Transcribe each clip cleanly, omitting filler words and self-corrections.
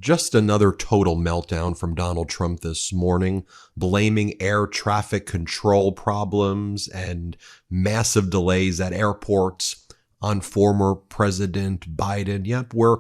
Just another total meltdown from Donald Trump this morning, blaming air traffic control problems and massive delays at airports on former President Biden. Yep, we're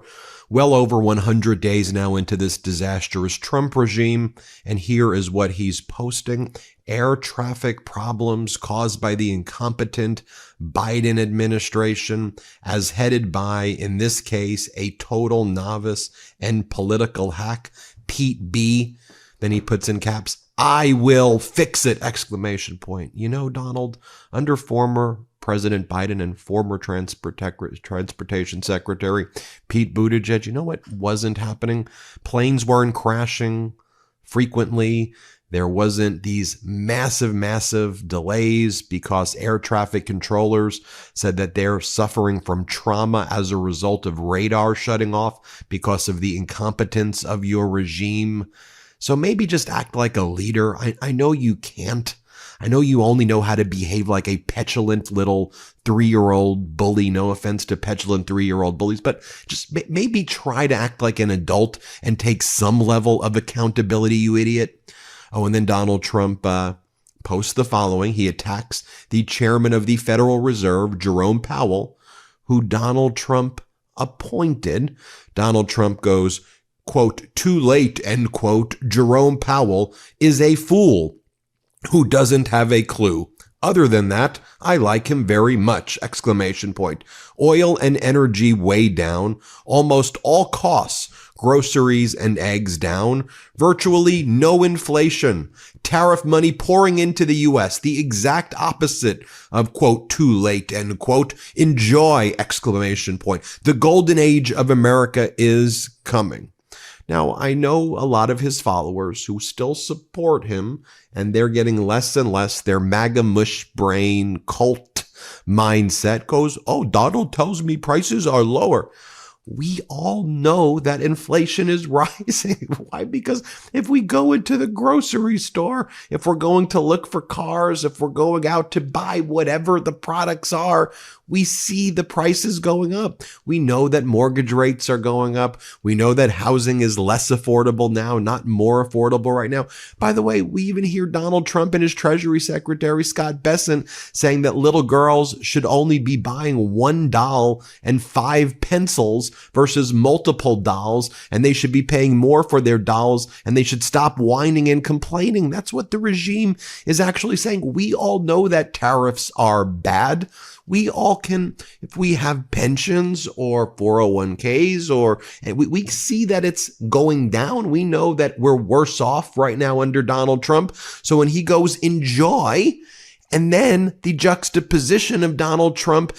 well over 100 days now into this disastrous Trump regime, and here is what he's posting. Air traffic problems caused by the incompetent Biden administration, as headed by, in this case, a total novice and political hack, Pete B. Then he puts in caps, "I will fix it!" exclamation point. You know, Donald, under former President Biden and former Transportation Secretary Pete Buttigieg, you know what wasn't happening? Planes weren't crashing frequently. There wasn't these massive delays because air traffic controllers said that they're suffering from trauma as a result of radar shutting off because of the incompetence of your regime. So maybe just act like a leader. I know you can't. I know you only know how to behave like a petulant little 3-year-old bully. No offense to petulant 3-year-old bullies, but just maybe try to act like an adult and take some level of accountability, you idiot. Oh, and then Donald Trump posts the following. He attacks the chairman of the Federal Reserve, Jerome Powell, who Donald Trump appointed. Donald Trump goes, quote, "Too late," end quote. "Jerome Powell is a fool who doesn't have a clue. Other than that, I like him very much!" exclamation point. Oil and energy way down. Almost all costs, groceries and eggs down. Virtually no inflation. Tariff money pouring into the U.S. The exact opposite of, quote, "too late," end quote. Enjoy! exclamation point. The golden age of America is coming. Now, I know a lot of his followers who still support him, and they're getting less and less. Their MAGA mush brain cult mindset goes, "Oh, Donald tells me prices are lower." We all know that inflation is rising. Why? Because if we go into the grocery store, if we're going to look for cars, if we're going out to buy whatever the products are, we see the prices going up. We know that mortgage rates are going up. We know that housing is less affordable now, not more affordable right now. By the way, we even hear Donald Trump and his Treasury Secretary, Scott Bessent, saying that little girls should only be buying one doll and 5 pencils versus multiple dolls, and they should be paying more for their dolls, and they should stop whining and complaining. That's what the regime is actually saying. We all know that tariffs are bad. We all can, if we have pensions or 401ks, or and we see that it's going down. We know that we're worse off right now under Donald Trump. So when he goes, "enjoy," and then the juxtaposition of Donald Trump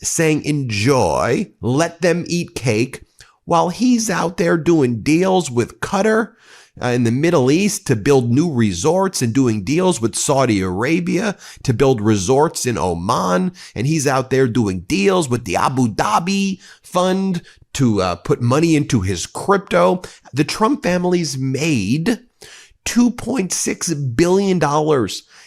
saying, "enjoy, let them eat cake," while he's out there doing deals with Qatar in the Middle East to build new resorts, and doing deals with Saudi Arabia to build resorts in Oman. And he's out there doing deals with the Abu Dhabi fund to put money into his crypto. The Trump family's made $2.6 billion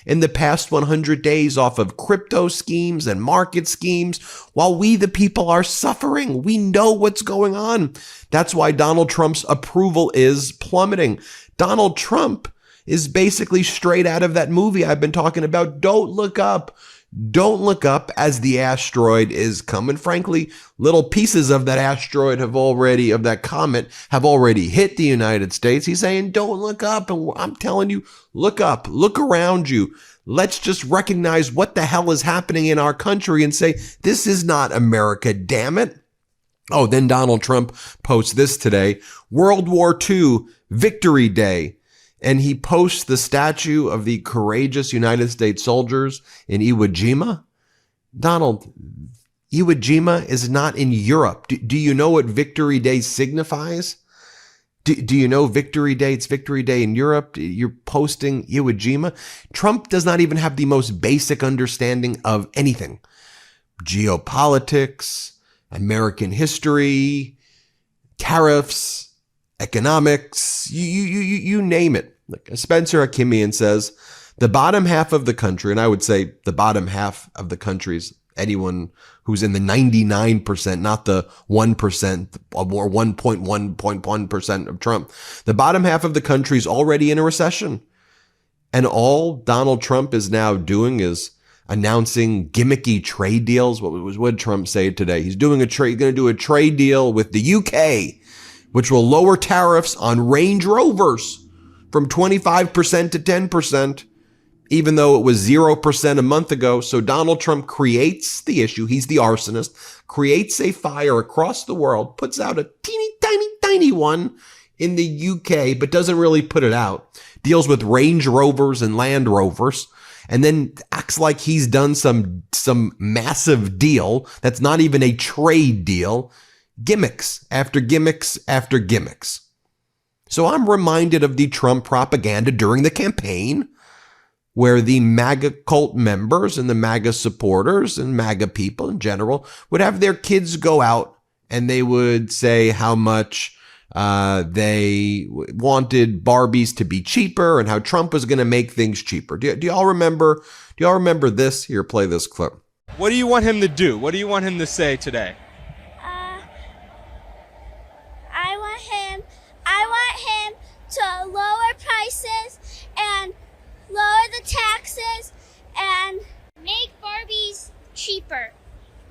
in the past 100 days off of crypto schemes and market schemes, while we, the people, are suffering. We know what's going on. That's why Donald Trump's approval is plummeting. Donald Trump is basically straight out of that movie I've been talking about, Don't Look Up. Don't look up as the asteroid is coming. Frankly, little pieces of that asteroid of that comet have already hit the United States. He's saying, don't look up. And I'm telling you, look up, look around you. Let's just recognize what the hell is happening in our country and say, this is not America, damn it. Oh, then Donald Trump posts this today, World War II Victory Day. And he posts the statue of the courageous United States soldiers in Iwo Jima. Donald, Iwo Jima is not in Europe. Do you know what Victory Day signifies? Do you know Victory Day? It's Victory Day in Europe. You're posting Iwo Jima. Trump does not even have the most basic understanding of anything. Geopolitics, American history, tariffs, economics, you name it. Like Spencer Akimian says, the bottom half of the country, and I would say the bottom half of the country's anyone who's in the 99%, not the 1% or 1.1% of Trump. The bottom half of the country is already in a recession. And all Donald Trump is now doing is announcing gimmicky trade deals. What did Trump say today? He's going to do a trade deal with the UK, which will lower tariffs on Range Rovers from 25% to 10%. Even though it was 0% a month ago. So Donald Trump creates the issue. He's the arsonist, creates a fire across the world, puts out a teeny, tiny one in the UK, but doesn't really put it out. Deals with Range Rovers and Land Rovers, and then acts like he's done some massive deal that's not even a trade deal. Gimmicks after gimmicks after gimmicks. So I'm reminded of the Trump propaganda during the campaign, where the MAGA cult members and the MAGA supporters and MAGA people in general would have their kids go out and they would say how much they wanted Barbies to be cheaper and how Trump was going to make things cheaper. Do y'all remember this? Here, play this clip. What do you want him to do? What do you want him to say today? I want him to lower prices and lower the taxes and make Barbies cheaper.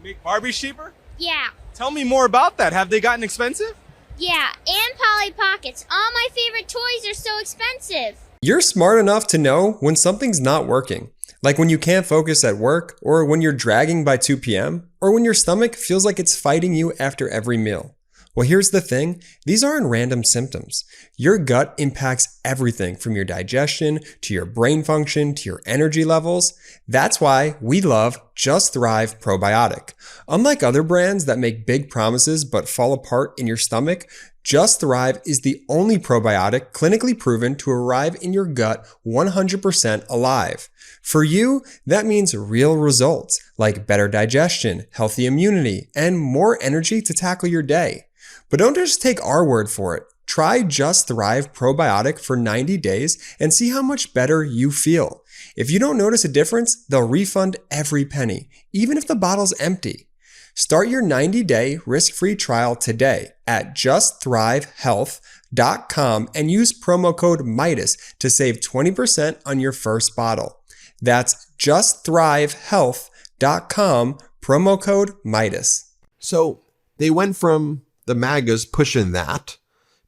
Make Barbies cheaper? Yeah. Tell me more about that. Have they gotten expensive? Yeah, and Polly Pockets. All my favorite toys are so expensive. You're smart enough to know when something's not working. Like when you can't focus at work, or when you're dragging by 2 p.m., or when your stomach feels like it's fighting you after every meal. Well, here's the thing. These aren't random symptoms. Your gut impacts everything from your digestion to your brain function to your energy levels. That's why we love Just Thrive Probiotic. Unlike other brands that make big promises but fall apart in your stomach, Just Thrive is the only probiotic clinically proven to arrive in your gut 100% alive. For you, that means real results like better digestion, healthy immunity, and more energy to tackle your day. But don't just take our word for it. Try Just Thrive Probiotic for 90 days and see how much better you feel. If you don't notice a difference, they'll refund every penny, even if the bottle's empty. Start your 90-day risk-free trial today at justthrivehealth.com and use promo code Meidas to save 20% on your first bottle. That's justthrivehealth.com, promo code Meidas. So they went from the MAGAs pushing that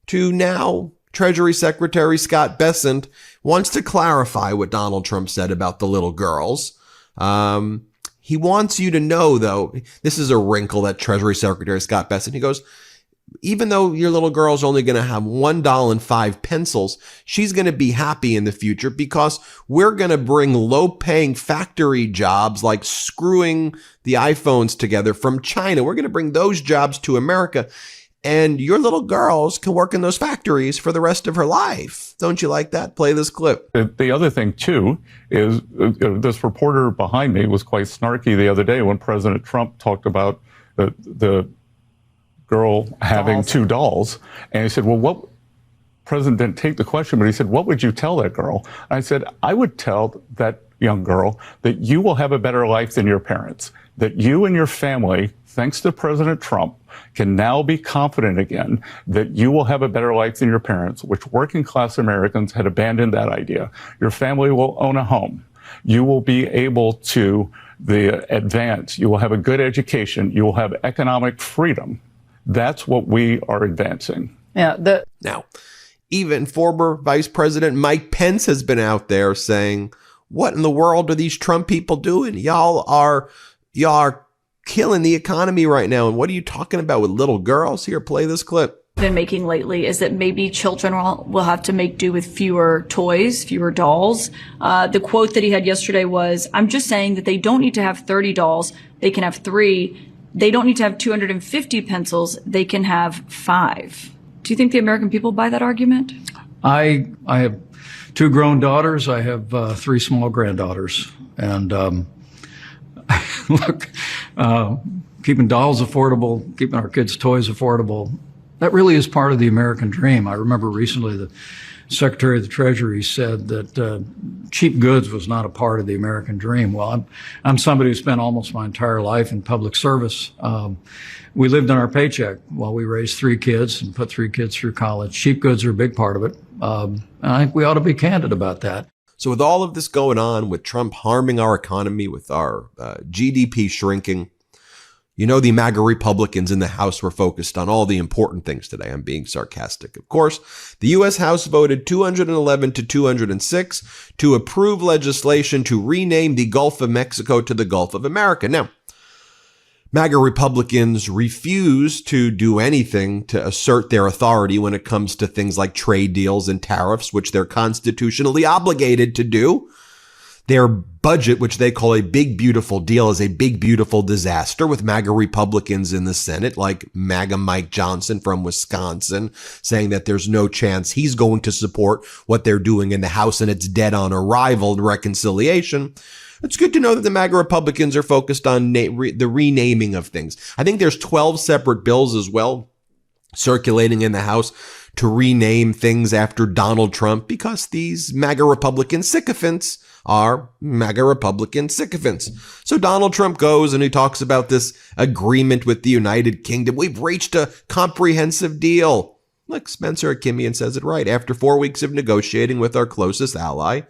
to now Treasury Secretary Scott Bessent wants to clarify what Donald Trump said about the little girls. He wants you to know, though, this is a wrinkle that Treasury Secretary Scott Bessent, he goes, even though your little girl's only going to have $1.05 pencils, she's going to be happy in the future because we're going to bring low-paying factory jobs like screwing the iPhones together from China. We're going to bring those jobs to America, and your little girls can work in those factories for the rest of her life. Don't you like that? Play this clip. The other thing, too, is this reporter behind me was quite snarky the other day when President Trump talked about the girl having two dolls. And he said, well, what? President didn't take the question, but he said, what would you tell that girl? And I said, I would tell that young girl that you will have a better life than your parents, that you and your family, thanks to President Trump, can now be confident again that you will have a better life than your parents, which working class Americans had abandoned that idea. Your family will own a home. You will be able to advance. You will have a good education. You will have economic freedom. That's what we are advancing. Yeah. Now, even former Vice President Mike Pence has been out there saying, what in the world are these Trump people doing? Y'all are killing the economy right now. And what are you talking about with little girls? Here, play this clip. Been making lately is that maybe children will have to make do with fewer toys, fewer dolls. The quote that he had yesterday was, I'm just saying that they don't need to have 30 dolls. They can have 3. They don't need to have 250 pencils. They can have 5. Do you think the American people buy that argument? I have 2 grown daughters. I have 3 small granddaughters. And look, keeping dolls affordable, keeping our kids' toys affordable, that really is part of the American dream. I remember recently the Secretary of the Treasury said that cheap goods was not a part of the American dream. Well, I'm somebody who spent almost my entire life in public service. We lived on our paycheck while we raised 3 kids and put 3 kids through college. Cheap goods are a big part of it. And I think we ought to be candid about that. So with all of this going on, with Trump harming our economy, with our GDP shrinking, you know, the MAGA Republicans in the House were focused on all the important things today. I'm being sarcastic. Of course, the U.S. House voted 211 to 206 to approve legislation to rename the Gulf of Mexico to the Gulf of America. Now, MAGA Republicans refuse to do anything to assert their authority when it comes to things like trade deals and tariffs, which they're constitutionally obligated to do. Their budget, which they call a big, beautiful deal, is a big, beautiful disaster, with MAGA Republicans in the Senate, like MAGA Mike Johnson from Wisconsin, saying that there's no chance he's going to support what they're doing in the House and it's dead on arrival and reconciliation. It's good to know that the MAGA Republicans are focused on the renaming of things. I think there's 12 separate bills as well circulating in the House to rename things after Donald Trump, because these MAGA Republican sycophants are MAGA Republican sycophants. So Donald Trump goes and he talks about this agreement with the United Kingdom. We've reached a comprehensive deal. Look, Spencer Akimian says it right. After 4 weeks of negotiating with our closest ally,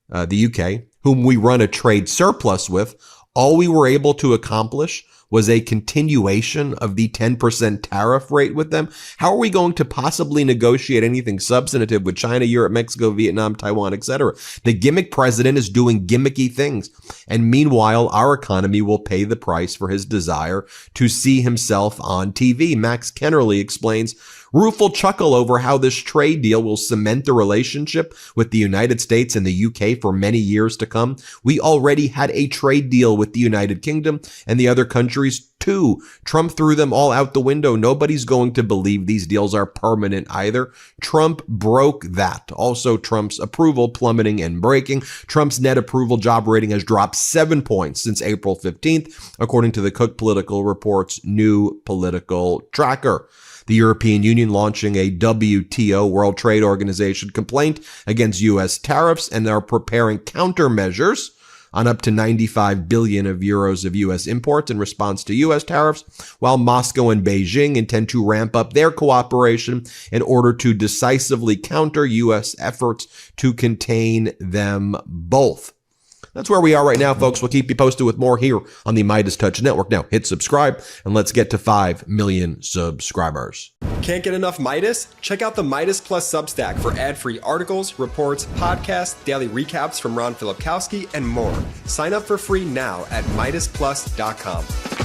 the UK, whom we run a trade surplus with, all we were able to accomplish was a continuation of the 10% tariff rate with them. How are we going to possibly negotiate anything substantive with China, Europe, Mexico, Vietnam, Taiwan, etc.? The gimmick president is doing gimmicky things. And meanwhile, our economy will pay the price for his desire to see himself on TV. Max Kennerly explains, rueful chuckle over how this trade deal will cement the relationship with the United States and the UK for many years to come. We already had a trade deal with the United Kingdom and the other countries too. Trump threw them all out the window. Nobody's going to believe these deals are permanent either. Trump broke that. Also, Trump's approval plummeting and breaking. Trump's net approval job rating has dropped 7 points since April 15th, according to the Cook Political Report's new political tracker. The European Union launching a WTO, World Trade Organization, complaint against U.S. tariffs, and are preparing countermeasures on up to 95 billion of euros of U.S. imports in response to U.S. tariffs, while Moscow and Beijing intend to ramp up their cooperation in order to decisively counter U.S. efforts to contain them both. That's where we are right now, folks. We'll keep you posted with more here on the MeidasTouch Network. Now, hit subscribe, and let's get to 5 million subscribers. Can't get enough Meidas? Check out the Meidas Plus Substack for ad-free articles, reports, podcasts, daily recaps from Ron Filipkowski, and more. Sign up for free now at MeidasPlus.com.